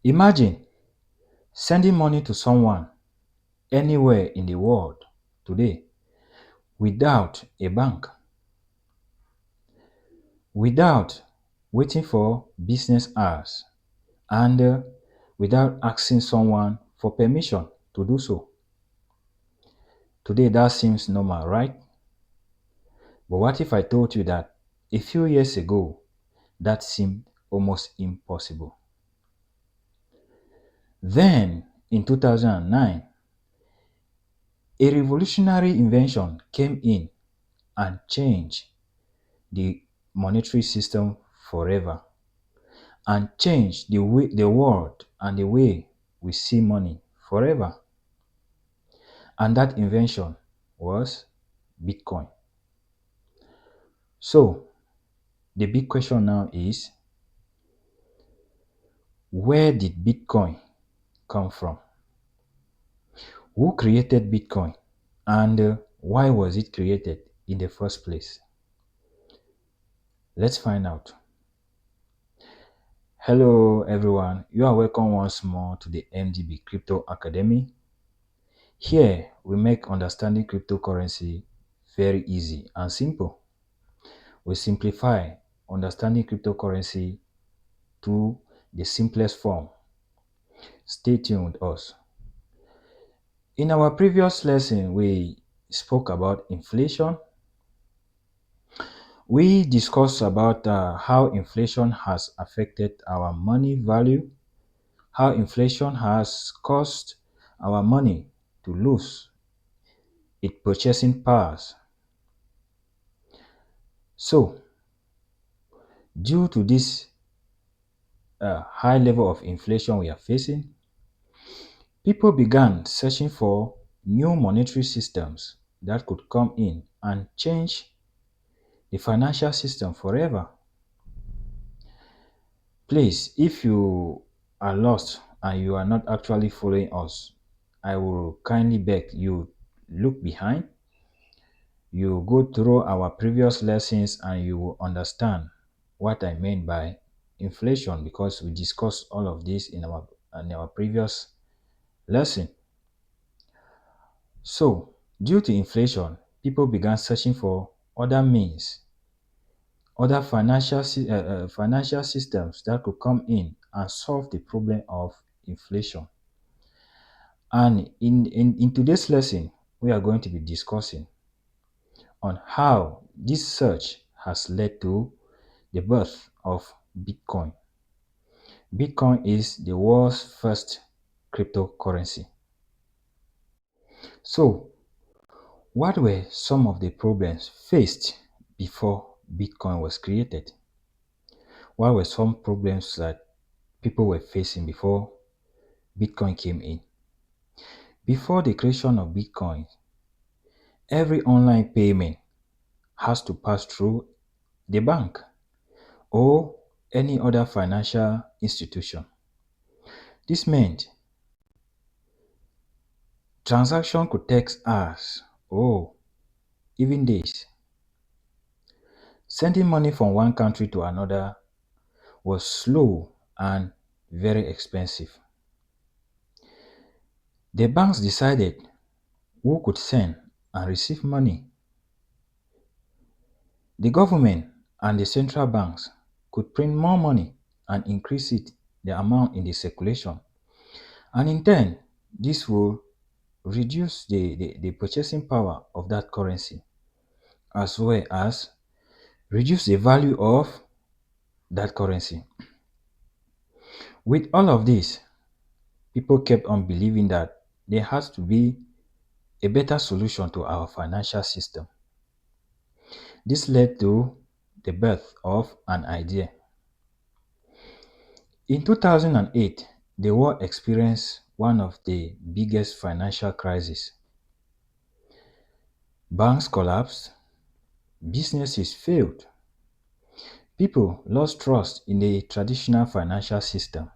Imagine sending money to someone anywhere in the world today without a bank, without waiting for business hours, and without asking someone for permission to do so. Today, that seems normal, right? But what if I told you that a few years ago, that seemed almost impossible? Then, in 2009, a revolutionary invention came in and changed the monetary system forever and changed the world and the way we see money forever. And that invention was Bitcoin. So, the big question now is, where did Bitcoin come from? Who created Bitcoin? And why was it created in the first place? Let's find out. Hello everyone, you are welcome once more to the MDB Crypto Academy. Here we make understanding cryptocurrency very easy and simple. We simplify understanding cryptocurrency to the simplest form. Stay tuned with us. In our previous lesson, we spoke about inflation. We discussed about how inflation has affected our money value, how inflation has caused our money to lose its purchasing powers. So, due to this high level of inflation we are facing, people began searching for new monetary systems that could come in and change the financial system forever. Please, if you are lost and you are not actually following us, I will kindly beg you look behind. You go through our previous lessons and you will understand what I mean by inflation, because we discussed all of this in our previous lesson. So, due to inflation, people began searching for other means, other financial systems that could come in and solve the problem of inflation. And in today's lesson, we are going to be discussing on how this search has led to the birth of Bitcoin. Bitcoin is the world's first cryptocurrency. So, what were some of the problems faced before Bitcoin was created? What were some problems that people were facing before Bitcoin came in? Before the creation of Bitcoin, every online payment has to pass through the bank or any other financial institution. This meant transaction could take hours or even days. Sending money from one country to another was slow and very expensive. The banks decided who could send and receive money. The government and the central banks could print more money and increase the amount in the circulation. And in turn, this will reduce the purchasing power of that currency, as well as reduce the value of that currency. With all of this, people kept on believing that there has to be a better solution to our financial system. This led to the birth of an idea. In 2008, the world experienced one of the biggest financial crises. Banks collapsed, businesses failed, people lost trust in the traditional financial system.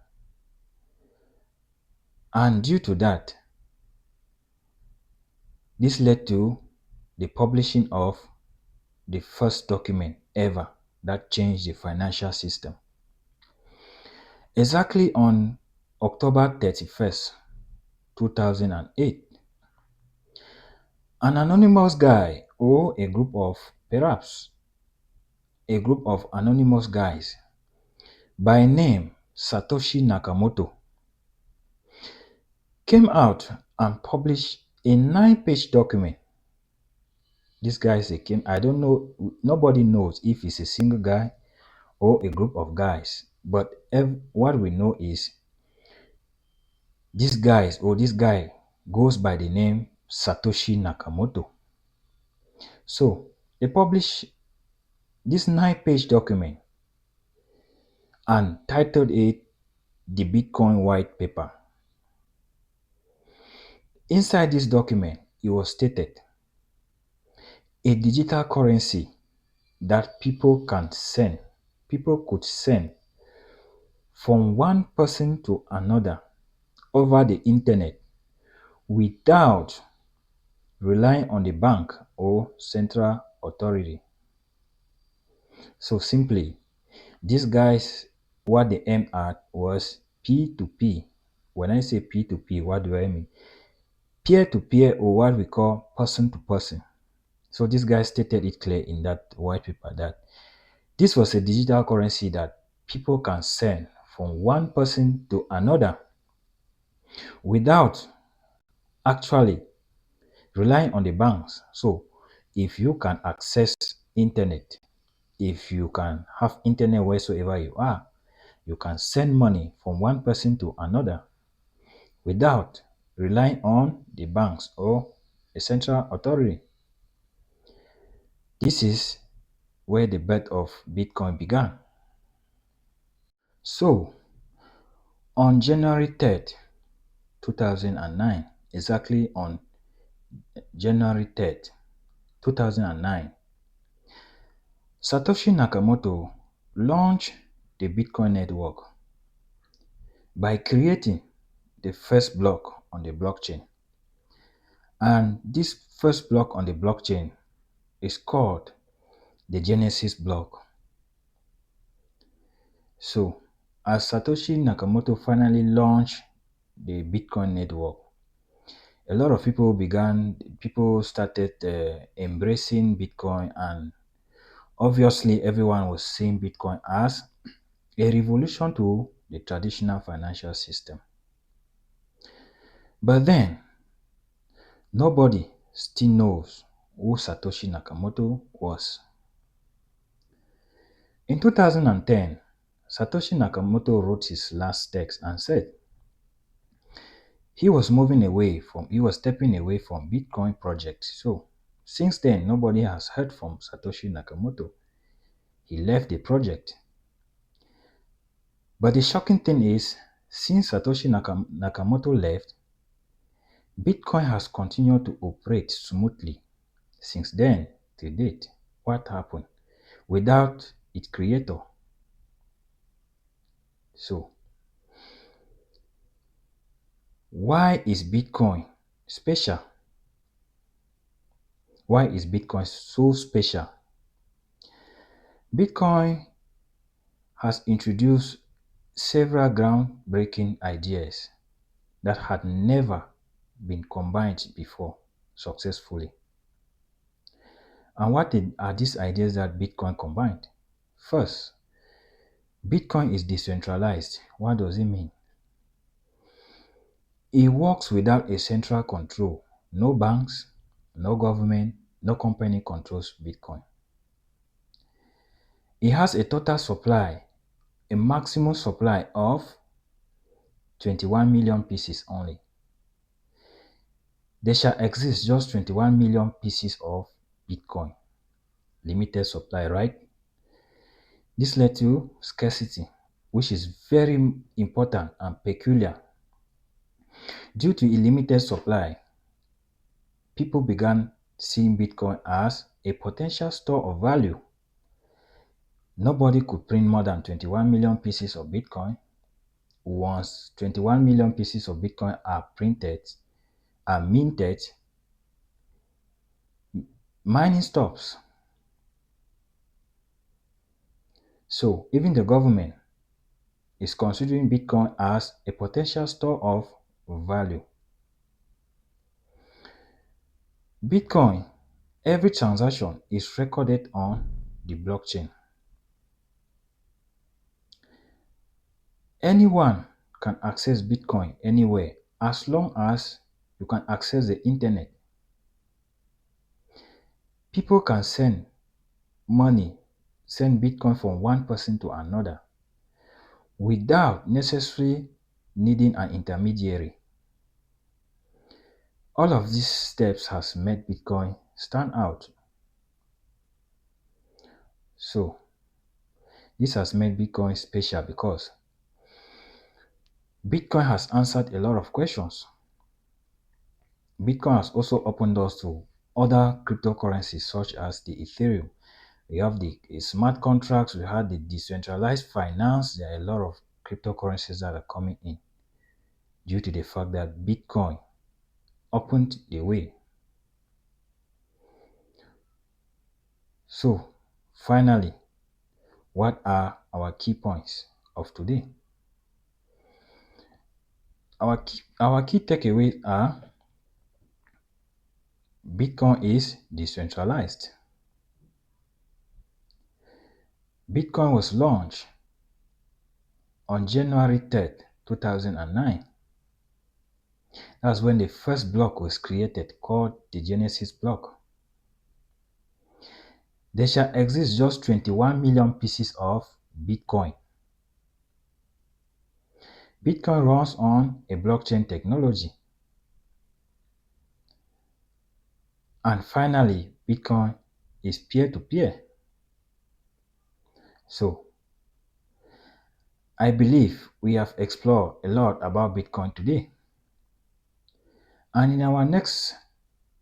And due to that, this led to the publishing of the first document ever that changed the financial system. Exactly on October 31st, 2008. An anonymous guy or a group of anonymous guys by name Satoshi Nakamoto came out and published a 9-page document. This guy is a came. I don't know. Nobody knows if it's a single guy or a group of guys. But what we know is this guy goes by the name Satoshi Nakamoto. So they published this 9-page document and titled it the Bitcoin White Paper. Inside this document, it was stated a digital currency that people could send from one person to another over the internet without relying on the bank or central authority. So simply, these guys, what they aimed at was P2P. When I say P2P, what do I mean? Peer to peer, or what we call person to person. So this guy stated it clear in that white paper that this was a digital currency that people can send from one person to another without actually relying on the banks. So if you can access internet, if you can have internet wheresoever you are, you can send money from one person to another without relying on the banks or a central authority. This is where the birth of Bitcoin began. So on January 3rd, 2009, exactly on January 3rd, 2009, Satoshi Nakamoto launched the Bitcoin network by creating the first block on the blockchain. And this first block on the blockchain is called the Genesis block. So, as Satoshi Nakamoto finally launched the Bitcoin network, a lot of people started embracing Bitcoin, and obviously everyone was seeing Bitcoin as a revolution to the traditional financial system. But then, nobody still knows who Satoshi Nakamoto was. In 2010, Satoshi Nakamoto wrote his last text and said he was stepping away from Bitcoin project. So since then, nobody has heard from Satoshi Nakamoto. He left the project. But the shocking thing is, since Satoshi Nakamoto left, Bitcoin has continued to operate smoothly since then to date. What happened? Without its creator. So, why is Bitcoin special? Why is Bitcoin so special? Bitcoin has introduced several groundbreaking ideas that had never been combined before successfully. And what are these ideas that Bitcoin combined? First, Bitcoin is decentralized. What does it mean? It works without a central control. No banks, no government, no company controls Bitcoin. It has a total supply, a maximum supply of 21 million pieces only. There shall exist just 21 million pieces of Bitcoin. Limited supply, right? This led to scarcity, which is very important and peculiar. Due to a limited supply, people began seeing Bitcoin as a potential store of value. Nobody could print more than 21 million pieces of Bitcoin. Once 21 million pieces of Bitcoin are printed and minted, mining stops. So even the government is considering Bitcoin as a potential store of value. Bitcoin, every transaction is recorded on the blockchain. Anyone can access Bitcoin anywhere as long as you can access the internet. People can send money, send Bitcoin from one person to another without necessarily needing an intermediary. All of these steps has made Bitcoin stand out. So this has made Bitcoin special because Bitcoin has answered a lot of questions. Bitcoin has also opened doors to other cryptocurrencies such as the Ethereum. We have the smart contracts, we have the decentralized finance. There are a lot of cryptocurrencies that are coming in due to the fact that Bitcoin opened the way. So, finally, what are our key points of today? Our key takeaways are Bitcoin is decentralized. Bitcoin was launched on January 3rd, 2009. That's when the first block was created called the Genesis block. There shall exist just 21 million pieces of Bitcoin. Bitcoin runs on a blockchain technology. And finally, Bitcoin is peer-to-peer. So, I believe we have explored a lot about Bitcoin today. And in our next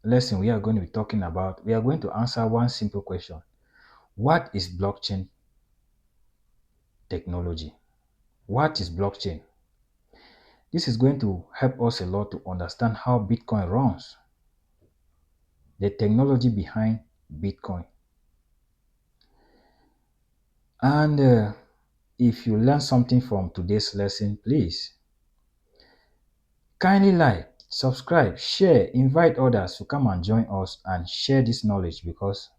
lesson, we are going to answer one simple question. What is blockchain technology? What is blockchain? This is going to help us a lot to understand how Bitcoin runs, the technology behind Bitcoin. And if you learn something from today's lesson, please kindly like, subscribe, share, invite others to come and join us and share this knowledge, because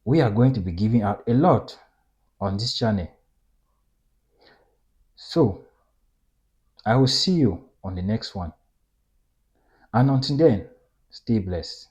we are going to be giving out a lot on this channel. So, I will see you on the next one. And until then, stay blessed.